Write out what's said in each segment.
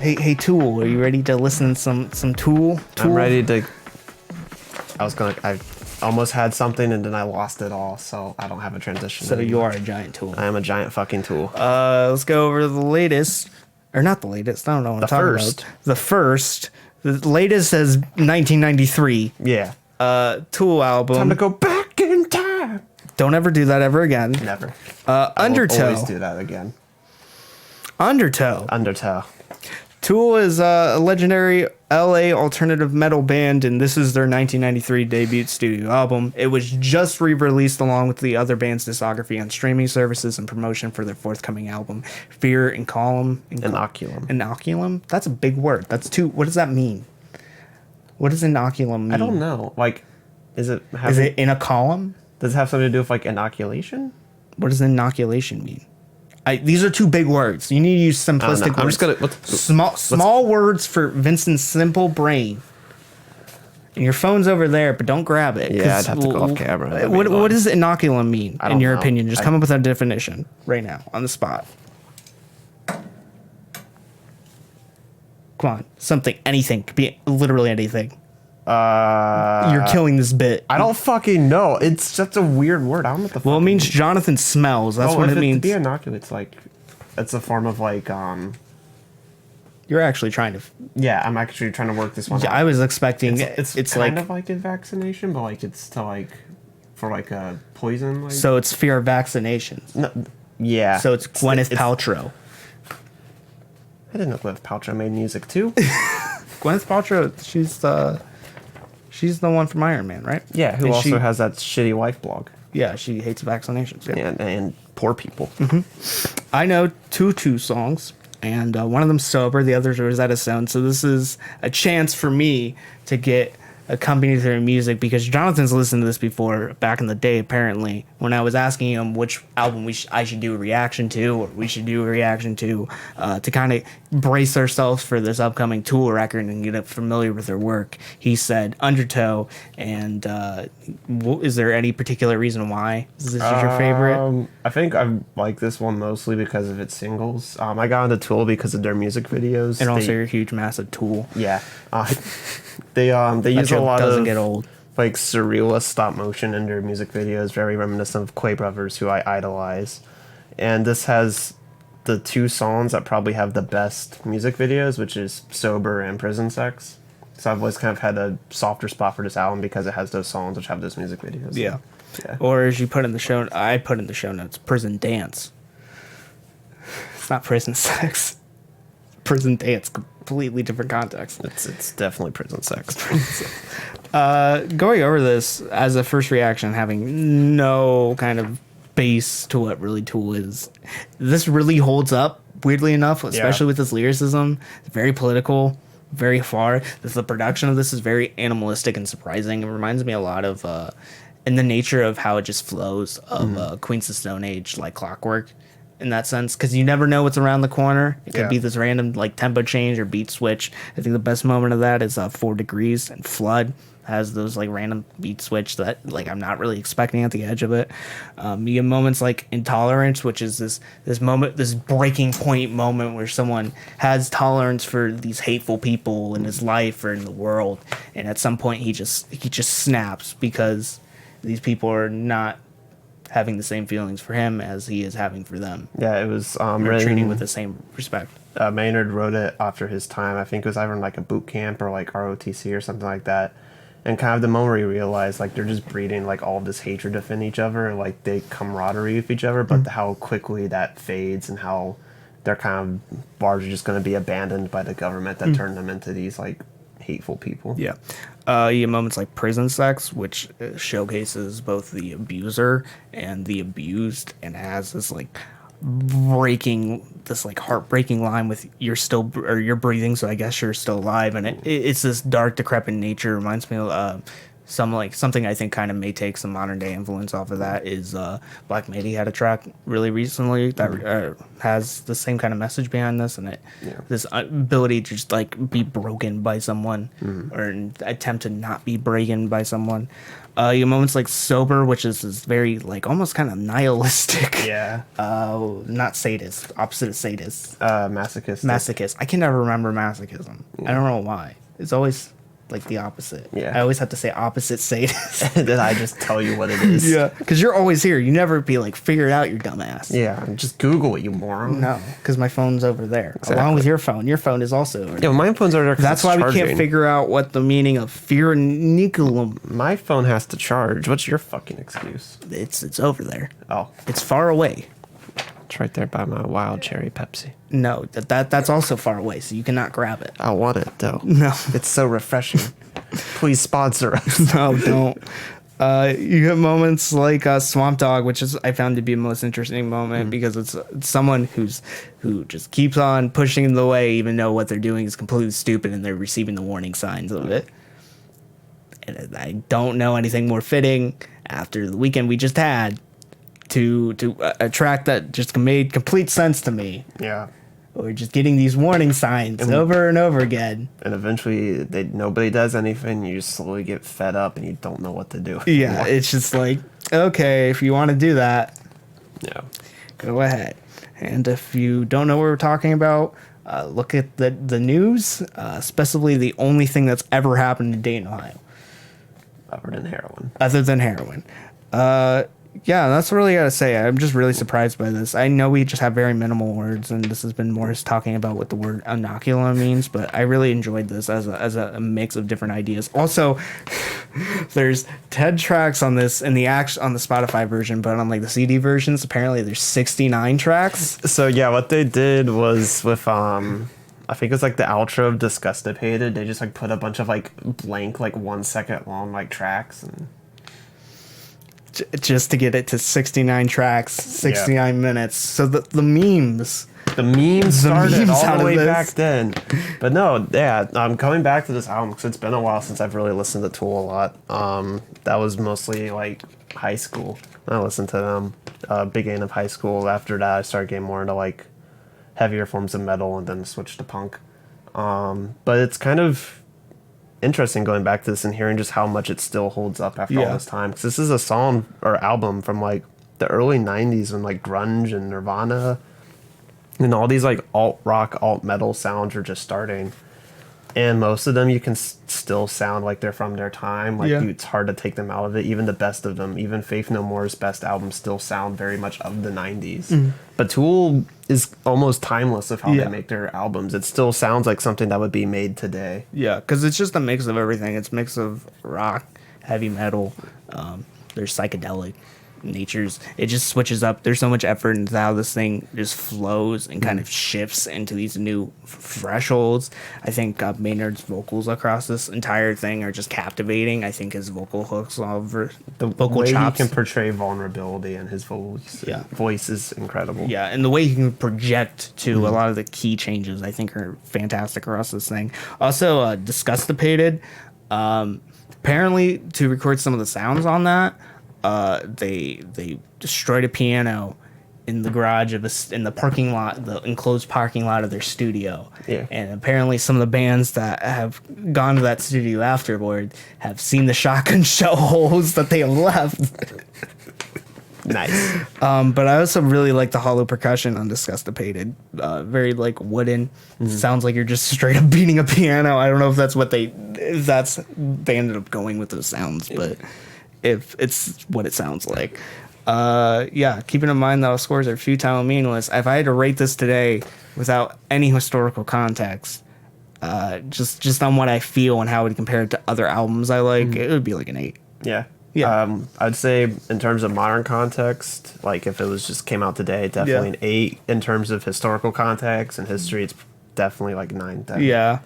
Hey, Tool, are you ready to listen to some Tool? I'm ready to. I almost had something and then I lost it all, so I don't have a transition. So anymore. you are a giant Tool. I am a giant fucking Tool. Let's go over the latest, or not the latest. I don't know what I'm talking about. The first. The latest says 1993. Yeah. Tool album. Time to go back in time. Don't ever do that ever again. Never. Undertow. Always do that again. Undertow. Tool is a legendary LA alternative metal band, and this is their 1993 debut studio album. It was just re-released along with the other band's discography on streaming services and promotion for their forthcoming album, Fear and Column. Inoculum. Inoculum? That's a big word. That's two. What does that mean? What does inoculum mean? I don't know. Like, is it in a column? Does it have something to do with like inoculation? What does inoculation mean? These are two big words. You need to use simplistic words. I'm just gonna small words for Vincent's simple brain. And your phone's over there, but don't grab it. Yeah, I'd have to go off camera. What does inoculum mean, in your know. opinion? Just come up with a definition right now, on the spot. Come on. Something. Anything. Could be literally anything. You're killing this bit. I don't fucking know. It's such a weird word. I don't know what the fuck. Well, it means Jonathan smells. That's what it means. To be innocuous, like, it's a form of like, You're actually trying to... Yeah, I'm actually trying to work this one out. I was expecting... It's kind of like a vaccination, but like it's to like... For like a poison, like... So it's fear of vaccinations. No, yeah. So it's Gwyneth Paltrow. I didn't know Gwyneth Paltrow made music too. Gwyneth Paltrow, she's the one from Iron Man, right? Yeah, who also has that shitty wife blog. Yeah, she hates vaccinations. Yeah. And poor people. Mm-hmm. I know two songs, and one of them's sober, the other's Rosetta Stone. So this is a chance for me to get accompanied through music, because Jonathan's listened to this before back in the day, apparently, when I was asking him which album I should do a reaction to, or we should do a reaction to kind of brace ourselves for this upcoming Tool record and get familiar with their work. He said Undertow, and is there any particular reason why this is your favorite? I think I like this one mostly because of its singles. I got into Tool because of their music videos. And also you're a huge, massive Tool. Yeah. They use a lot doesn't of get old. Like surrealist stop motion in their music videos, very reminiscent of Quay Brothers, who I idolize. And this has the two songs that probably have the best music videos, which is Sober and Prison Sex. So I've always kind of had a softer spot for this album because it has those songs which have those music videos. Yeah. Or as you put in the show, I put in the show notes, Prison Dance. It's not Prison Sex. Prison Dance, completely different context. It's definitely Prison Sex. Going over this as a first reaction, having no kind of base to what really Tool is, this really holds up, weirdly enough, especially with this lyricism. It's very political, very far. The production of this is very animalistic and surprising. It reminds me a lot of, in the nature of how it just flows, of Queens of Stone Age, like clockwork. In that sense, because you never know what's around the corner. It could be this random like tempo change or beat switch. I think the best moment of that is 4 Degrees, and Flood has those like random beat switch that like I'm not really expecting at the edge of it. You get moments like Intolerance, which is this moment, this breaking point moment where someone has tolerance for these hateful people in his life or in the world, and at some point he just snaps because these people are not having the same feelings for him as he is having for them. Yeah, it was treating with the same respect. Maynard wrote it after his time. I think it was either in like a boot camp or like ROTC or something like that. And kind of the moment where he realized like they're just breeding like all this hatred within each other and like they camaraderie with each other, but how quickly that fades and how they're kind of largely just going to be abandoned by the government that turned them into these like hateful people. Yeah. You get moments like Prison Sex, which showcases both the abuser and the abused, and has this like heartbreaking line with you're breathing, so I guess you're still alive, and it's this dark, decrepit nature. Reminds me of something I think kind of may take some modern day influence off of that is Black Midi had a track really recently that has the same kind of message behind this, and this ability to just like be broken by someone or attempt to not be broken by someone. You have moments like Sober, which is this very like almost kind of nihilistic. Yeah. Not sadist, opposite of sadist. Masochist. Masochist. I can never remember masochism. I don't know why. It's always like the opposite. Yeah. I always have to say opposite sadist. Then I just tell you what it is. Yeah. Because you're always here. You never be like, figure it out, you dumbass. Yeah. Just Google it, you moron. No, because my phone's over there. Exactly. Along with your phone. Your phone is also over there. Yeah, my phone's over there. That's why we can't figure out what the meaning of furaniculum. My phone has to charge. What's your fucking excuse? It's over there. Oh. It's far away. It's right there by my wild cherry Pepsi. No, that's also far away, so you cannot grab it. I want it, though. No. It's so refreshing. Please sponsor us. No, don't. You get moments like Swamp Dog, which is I found to be the most interesting moment because it's someone who just keeps on pushing the way, even though what they're doing is completely stupid and they're receiving the warning signs of it. And I don't know anything more fitting after the weekend we just had to a track that just made complete sense to me. Yeah. We're just getting these warning signs over and over again. And eventually, nobody does anything. You just slowly get fed up and you don't know what to do anymore. Yeah, it's just like, okay, if you want to do that, go ahead. And if you don't know what we're talking about, look at the news, specifically the only thing that's ever happened in Dayton, Ohio. Other than heroin. Yeah, that's really gotta say. I'm just really surprised by this. I know we just have very minimal words, and this has been more just talking about what the word inoculum means, but I really enjoyed this as a mix of different ideas. Also, there's 10 tracks on this on the Spotify version, but on like the CD versions, apparently there's 69 tracks. So yeah, what they did was with I think it was like the outro of Disqustipated, they just like put a bunch of like blank like 1 second long like tracks and just to get it to 69 tracks, 69 minutes. So the memes started all the way back then. But no, yeah, I'm coming back to this album because it's been a while since I've really listened to Tool a lot. That was mostly like high school. I listened to them beginning of high school. After that, I started getting more into like heavier forms of metal and then switched to punk. But it's kind of interesting going back to this and hearing just how much it still holds up after all this time. Because this is a song or album from like the early 90s when like grunge and Nirvana and all these like alt rock, alt metal sounds are just starting. And most of them you can still sound like they're from their time. Like it's hard to take them out of it. Even the best of them, even Faith No More's best albums still sound very much of the 90s. But Tool is almost timeless of how they make their albums. It still sounds like something that would be made today. Yeah, because it's just a mix of everything. It's a mix of rock, heavy metal, there's psychedelic natures. It just switches up. There's so much effort into how this thing just flows and kind of shifts into these new thresholds. I think Maynard's vocals across this entire thing are just captivating. I think his vocal hooks all over The vocal way chops. he can portray vulnerability in his voice is incredible. Yeah, and the way he can project to a lot of the key changes I think are fantastic across this thing. Also, Disqustipated, apparently to record some of the sounds on that, they destroyed a piano in the garage in the parking lot, the enclosed parking lot of their studio. Yeah. And apparently some of the bands that have gone to that studio afterward have seen the shotgun shell holes that they have left. Nice. But I also really like the hollow percussion on Disqustipated. Very like wooden. Sounds like you're just straight up beating a piano. I don't know if that's what they ended up going with those sounds, but if it's what it sounds like. Keeping in mind that all scores are futile and meaningless. If I had to rate this today without any historical context, just on what I feel and how it would compare it to other albums I like, it would be like an 8. Yeah. Yeah. I'd say in terms of modern context, like if it was just came out today, definitely an 8. In terms of historical context and history, it's definitely like 9, 10. Yeah.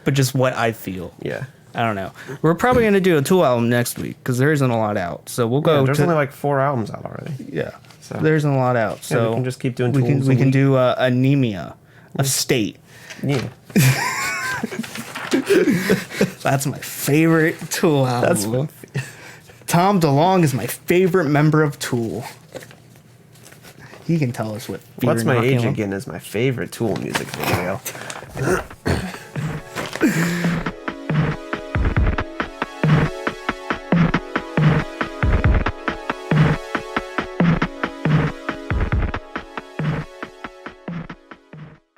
But just what I feel. Yeah. I don't know. We're probably going to do a Tool album next week because there isn't a lot out. So we'll go. There's only like 4 albums out already. Yeah. So there isn't a lot out. So we can just keep doing we Tools. We can do Anemia, a state. Yeah. That's my favorite Tool album. Tom DeLonge is my favorite member of Tool. He can tell us what. What's My Age Again is my favorite Tool music video.